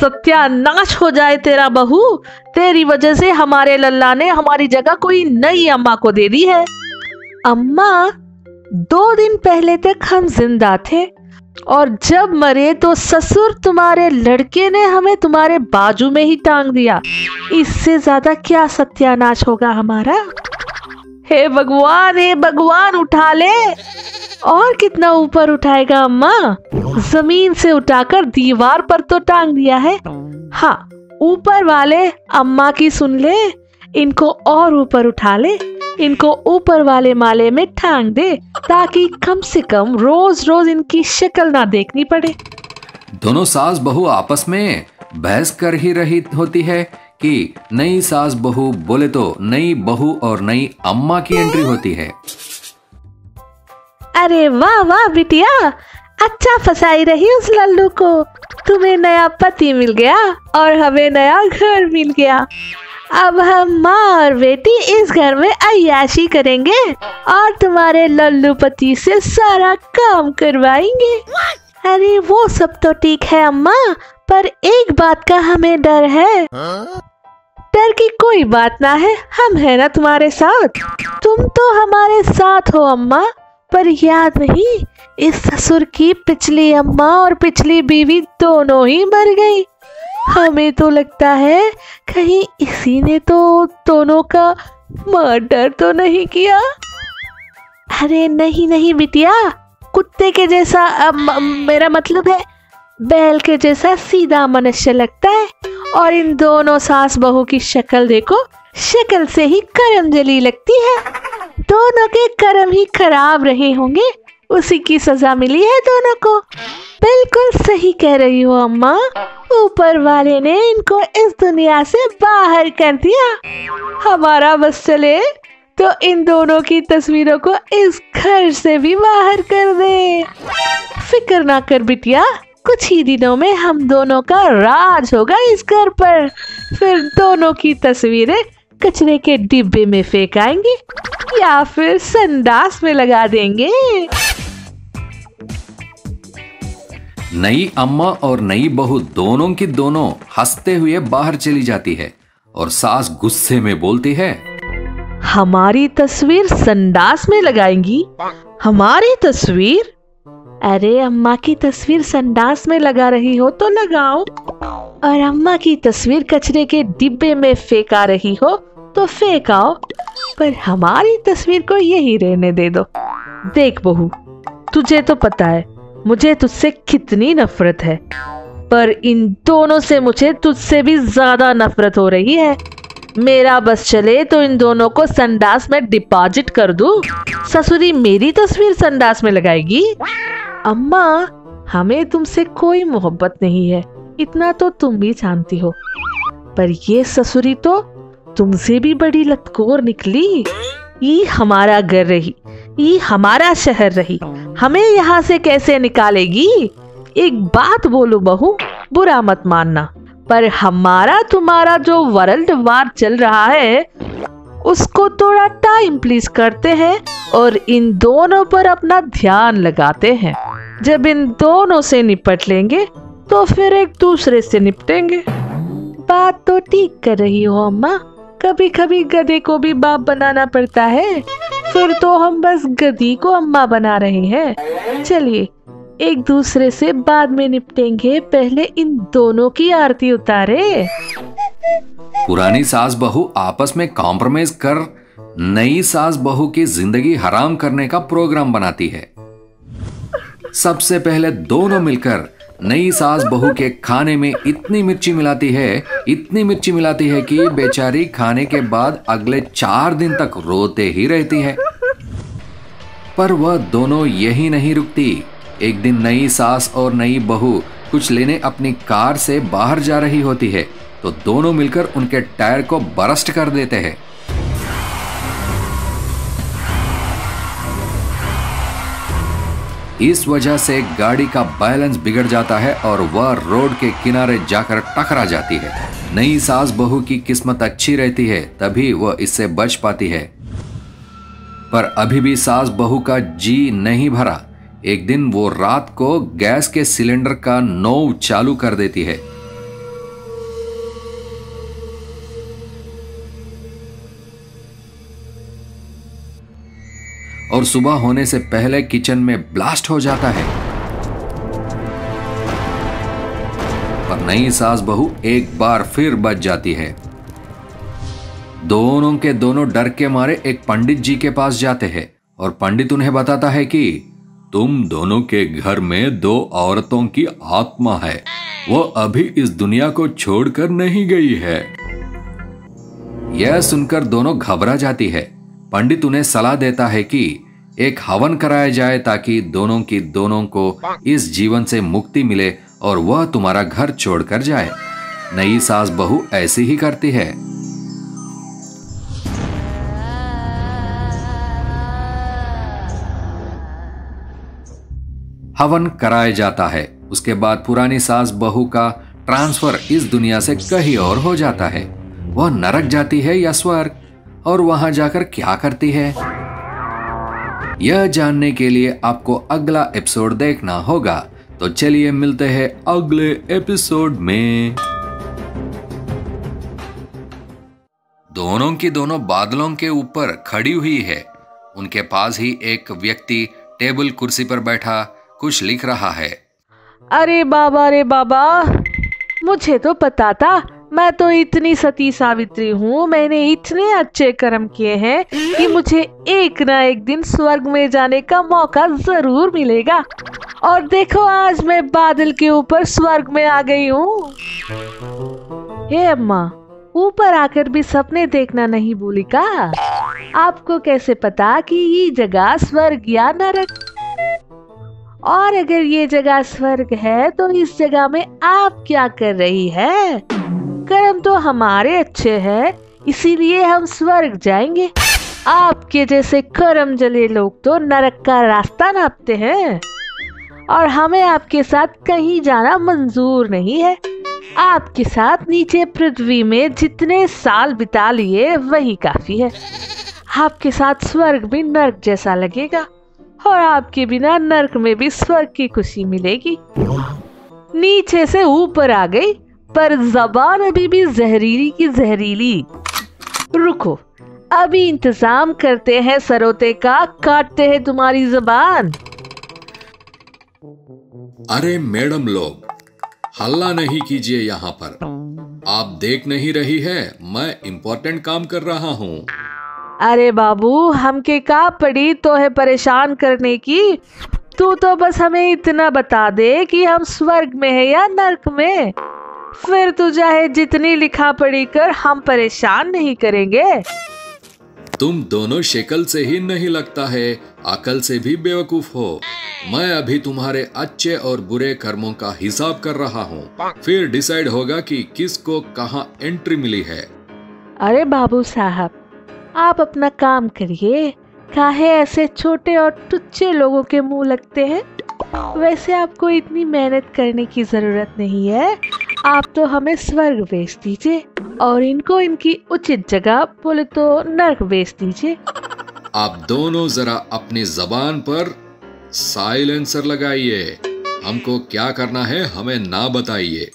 सत्यानाश हो जाए तेरा बहू। तेरी वजह से हमारे लल्ला ने हमारी जगह कोई नई अम्मा को दे दी है। अम्मा, 2 दिन पहले तक हम जिंदा थे और जब मरे तो ससुर तुम्हारे लड़के ने हमें तुम्हारे बाजू में ही टांग दिया। इससे ज्यादा क्या सत्यानाश होगा हमारा। हे भगवान उठा ले। और कितना ऊपर उठाएगा अम्मा? जमीन से उठाकर दीवार पर तो टांग दिया है। हाँ, ऊपर वाले अम्मा की सुन ले, इनको और ऊपर उठा ले, इनको ऊपर वाले माले में टांग दे ताकि कम से कम रोज रोज इनकी शक्ल ना देखनी पड़े। दोनों सास बहू आपस में बहस कर ही रही होती है कि नई सास बहू बोले तो नई बहू और नई अम्मा की एंट्री होती है। अरे वाह वाह बिटिया, अच्छा फसाई रही उस लल्लू को। तुम्हें नया पति मिल गया और हमें नया घर मिल गया। अब हम माँ और बेटी इस घर में अय्याशी करेंगे और तुम्हारे लल्लू पति से सारा काम करवाएंगे। अरे वो सब तो ठीक है अम्मा, पर एक बात का हमें डर है। डर की कोई बात ना है, हम है ना तुम्हारे साथ। तुम तो हमारे साथ हो अम्मा, पर याद नहीं, इस ससुर की पिछली अम्मा और पिछली बीवी दोनों ही मर गई। हमें तो लगता है कहीं इसी ने तो दोनों का मर्डर तो नहीं किया। अरे नहीं नहीं बिटिया, कुत्ते के जैसा मेरा मतलब है बैल के जैसा सीधा मनुष्य लगता है। और इन दोनों सास बहू की शक्ल देखो, शक्ल से ही कर्म जली लगती है। दोनों के कर्म ही खराब रहे होंगे, उसी की सजा मिली है दोनों को। बिल्कुल सही कह रही हो अम्मा, ऊपर वाले ने इनको इस दुनिया से बाहर कर दिया। हमारा बस चले तो इन दोनों की तस्वीरों को इस घर से भी बाहर कर दे। फिक्र ना कर बिटिया, कुछ ही दिनों में हम दोनों का राज होगा इस घर पर। फिर दोनों की तस्वीरें कचरे के डिब्बे में फेंक आएंगे या फिर संडास में लगा देंगे। नई अम्मा और नई बहू दोनों की दोनों हंसते हुए बाहर चली जाती है और सास गुस्से में बोलती है, हमारी तस्वीर संडास में लगाएंगी? हमारी तस्वीर? अरे अम्मा की तस्वीर संडास में लगा रही हो तो लगाओ, और अम्मा की तस्वीर कचरे के डिब्बे में फेंका रही हो तो फेंकाओ, पर हमारी तस्वीर को यही रहने दे दो। देख बहू, तुझे तो पता है मुझे तुझसे कितनी नफरत है, पर इन दोनों से मुझे तुझसे भी ज्यादा नफरत हो रही है। मेरा बस चले तो इन दोनों को संडास में डिपॉजिट कर दूं। ससुरी मेरी तस्वीर संडास में लगाएगी। अम्मा, हमें तुमसे कोई मोहब्बत नहीं है, इतना तो तुम भी जानती हो, पर ये ससुरी तो तुमसे भी बड़ी लतकोर निकली। ये हमारा घर रही, ये हमारा शहर रही, हमें यहाँ से कैसे निकालेगी? एक बात बोलो बहू, बुरा मत मानना, पर हमारा तुम्हारा जो वर्ल्ड वार चल रहा है उसको थोड़ा टाइम प्लीज करते हैं और इन दोनों पर अपना ध्यान लगाते हैं। जब इन दोनों से निपट लेंगे तो फिर एक दूसरे से निपटेंगे। बात तो ठीक कर रही हो अम्मा, कभी कभी गधे को भी बाप बनाना पड़ता है, फिर तो हम बस गधी को अम्मा बना रहे हैं। चलिए एक दूसरे से बाद में निपटेंगे, पहले इन दोनों की आरती उतारे। पुरानी सास बहू आपस में कॉम्प्रोमाइज कर नई सास बहू की जिंदगी हराम करने का प्रोग्राम बनाती है। सबसे पहले दोनों मिलकर नई सास बहू के खाने में इतनी मिर्ची मिलाती है कि बेचारी खाने के बाद अगले 4 दिन तक रोते ही रहती है। पर वह दोनों यही नहीं रुकती। एक दिन नई सास और नई बहू कुछ लेने अपनी कार से बाहर जा रही होती है तो दोनों मिलकर उनके टायर को बरस्ट कर देते हैं। इस वजह से गाड़ी का बैलेंस बिगड़ जाता है और वह रोड के किनारे जाकर टकरा जाती है। नई सास बहू की किस्मत अच्छी रहती है, तभी वह इससे बच पाती है। पर अभी भी सास बहू का जी नहीं भरा। एक दिन वो रात को गैस के सिलेंडर का नोब चालू कर देती है और सुबह होने से पहले किचन में ब्लास्ट हो जाता है। पर नई सास बहू एक बार फिर बच जाती है। दोनों के दोनों डर के मारे एक पंडित जी के पास जाते हैं और पंडित उन्हें बताता है कि तुम दोनों के घर में 2 औरतों की आत्मा है, वो अभी इस दुनिया को छोड़कर नहीं गई है। यह सुनकर दोनों घबरा जाती है। पंडित उन्हें सलाह देता है कि एक हवन कराया जाए ताकि दोनों को इस जीवन से मुक्ति मिले और वह तुम्हारा घर छोड़कर जाए। नई सास बहू ऐसी ही करती है। हवन कराया जाता है। उसके बाद पुरानी सास बहू का ट्रांसफर इस दुनिया से कहीं और हो जाता है। वह नरक जाती है या स्वर्ग, और वहां जाकर क्या करती है, यह जानने के लिए आपको अगला एपिसोड देखना होगा। तो चलिए मिलते हैं अगले एपिसोड में। दोनों की दोनों बादलों के ऊपर खड़ी हुई है। उनके पास ही एक व्यक्ति टेबल कुर्सी पर बैठा कुछ लिख रहा है। अरे बाबा, मुझे तो पता था, मैं तो इतनी सती सावित्री हूँ, मैंने इतने अच्छे कर्म किए हैं कि मुझे एक ना एक दिन स्वर्ग में जाने का मौका जरूर मिलेगा। और देखो आज मैं बादल के ऊपर स्वर्ग में आ गई हूँ। हे अम्मा, ऊपर आकर भी सपने देखना नहीं भूली का? आपको कैसे पता कि ये जगह स्वर्ग या नरक? और अगर ये जगह स्वर्ग है तो इस जगह में आप क्या कर रही है? कर्म तो हमारे अच्छे हैं, इसीलिए हम स्वर्ग जाएंगे। आपके जैसे कर्म जले लोग तो नरक का रास्ता नापते हैं, और हमें आपके साथ कहीं जाना मंजूर नहीं है। आपके साथ नीचे पृथ्वी में जितने साल बिता लिए वही काफी है। आपके साथ स्वर्ग भी नरक जैसा लगेगा, और आपके बिना नरक में भी स्वर्ग की खुशी मिलेगी। नीचे से ऊपर आ गई, पर जबान अभी भी जहरीली की जहरीली। रुको, अभी इंतजाम करते हैं सरोते का, काटते हैं तुम्हारी जबान। अरे मैडम लोग, हल्ला नहीं कीजिए यहाँ पर। आप देख नहीं रही है, मैं इम्पोर्टेंट काम कर रहा हूँ। अरे बाबू, हमके का पड़ी तो है परेशान करने की? तू तो बस हमें इतना बता दे कि हम स्वर्ग में है या नरक में, फिर तू चाहे जितनी लिखा पढ़ी कर, हम परेशान नहीं करेंगे। तुम दोनों शक्ल से ही नहीं लगता है, अकल से भी बेवकूफ हो। मैं अभी तुम्हारे अच्छे और बुरे कर्मों का हिसाब कर रहा हूँ, फिर डिसाइड होगा कि किसको कहाँ एंट्री मिली है। अरे बाबू साहब, आप अपना काम करिए, काहे ऐसे छोटे और तुच्छे लोगों के मुंह लगते हैं? वैसे आपको इतनी मेहनत करने की जरूरत नहीं है। आप तो हमें स्वर्ग भेज दीजिए और इनको इनकी उचित जगह, बोले तो नरक भेज दीजिए। आप दोनों जरा अपनी जबान पर साइलेंसर लगाइए। हमको क्या करना है हमें ना बताइए।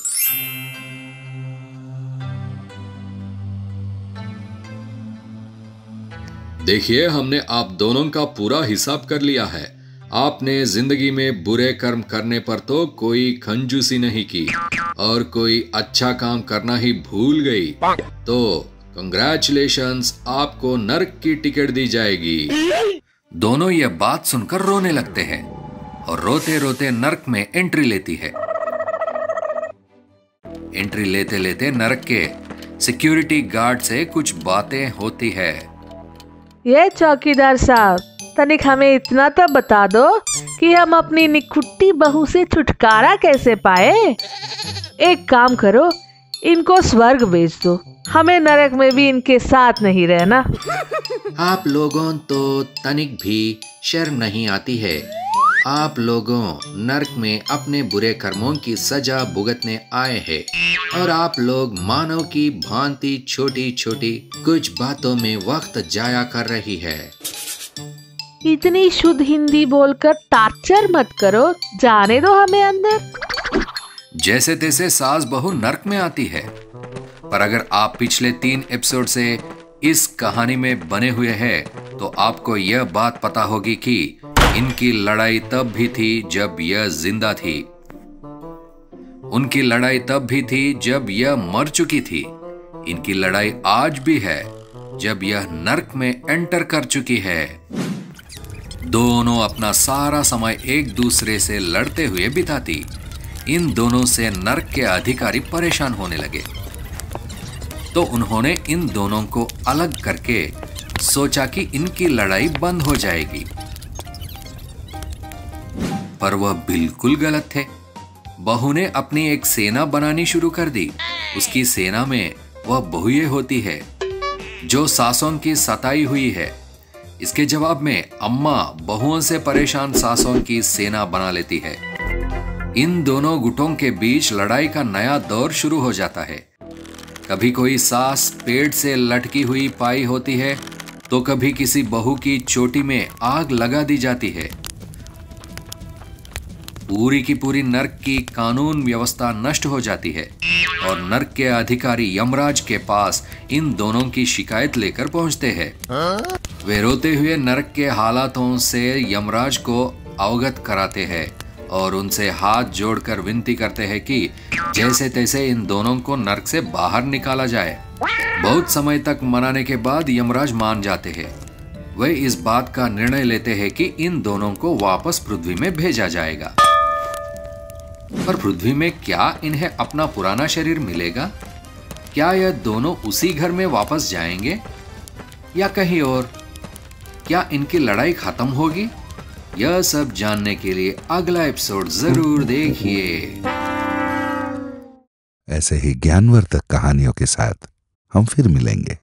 देखिए, हमने आप दोनों का पूरा हिसाब कर लिया है। आपने जिंदगी में बुरे कर्म करने पर तो कोई कंजूसी नहीं की और कोई अच्छा काम करना ही भूल गई। तो कंग्रेचुलेशंस, आपको नर्क की टिकट दी जाएगी। दोनों ये बात सुनकर रोने लगते हैं और रोते रोते नर्क में एंट्री लेती है। एंट्री लेते लेते नर्क के सिक्योरिटी गार्ड से कुछ बातें होती है। ये चौकीदार साहब, तनिक हमें इतना तो बता दो कि हम अपनी निकुट्टी बहू से छुटकारा कैसे पाए। एक काम करो, इनको स्वर्ग भेज दो, हमें नरक में भी इनके साथ नहीं रहना। आप लोगों तो तनिक भी शर्म नहीं आती है। आप लोगों नरक में अपने बुरे कर्मों की सजा भुगतने आए हैं और आप लोग मानव की भांति छोटी छोटी कुछ बातों में वक्त जाया कर रही है। इतनी शुद्ध हिंदी बोलकर टार्चर मत करो, जाने दो हमें अंदर। जैसे तैसे सास बहू नर्क में आती है, पर अगर आप पिछले 3 एपिसोड से इस कहानी में बने हुए हैं तो आपको यह बात पता होगी कि इनकी लड़ाई तब भी थी जब यह जिंदा थी, उनकी लड़ाई तब भी थी जब यह मर चुकी थी, इनकी लड़ाई आज भी है जब यह नर्क में एंटर कर चुकी है। दोनों अपना सारा समय एक दूसरे से लड़ते हुए बिताती। इन दोनों से नर्क के अधिकारी परेशान होने लगे, तो उन्होंने इन दोनों को अलग करके सोचा कि इनकी लड़ाई बंद हो जाएगी, पर वह बिल्कुल गलत थे। बहू ने अपनी एक सेना बनानी शुरू कर दी। उसकी सेना में वह बहुएं होती है जो सासों की सताई हुई है। इसके जवाब में अम्मा बहुओं से परेशान सासों की सेना बना लेती है। इन दोनों गुटों के बीच लड़ाई का नया दौर शुरू हो जाता है। कभी कोई सास पेड़ से लटकी हुई पाई होती है तो कभी किसी बहू की चोटी में आग लगा दी जाती है। पूरी की पूरी नर्क की कानून व्यवस्था नष्ट हो जाती है और नर्क के अधिकारी यमराज के पास इन दोनों की शिकायत लेकर पहुंचते हैं। वे रोते हुए नर्क के हालातों से यमराज को अवगत कराते हैं और उनसे हाथ जोड़कर विनती करते हैं कि जैसे तैसे इन दोनों को नर्क से बाहर निकाला जाए। बहुत समय तक मनाने के बाद यमराज मान जाते हैं। वे इस बात का निर्णय लेते हैं कि इन दोनों को वापस पृथ्वी में भेजा जाएगा। पर पृथ्वी में क्या इन्हें अपना पुराना शरीर मिलेगा? क्या यह दोनों उसी घर में वापस जाएंगे या कहीं और? क्या इनकी लड़ाई खत्म होगी? यह सब जानने के लिए अगला एपिसोड जरूर देखिए। ऐसे ही ज्ञानवर्धक कहानियों के साथ हम फिर मिलेंगे।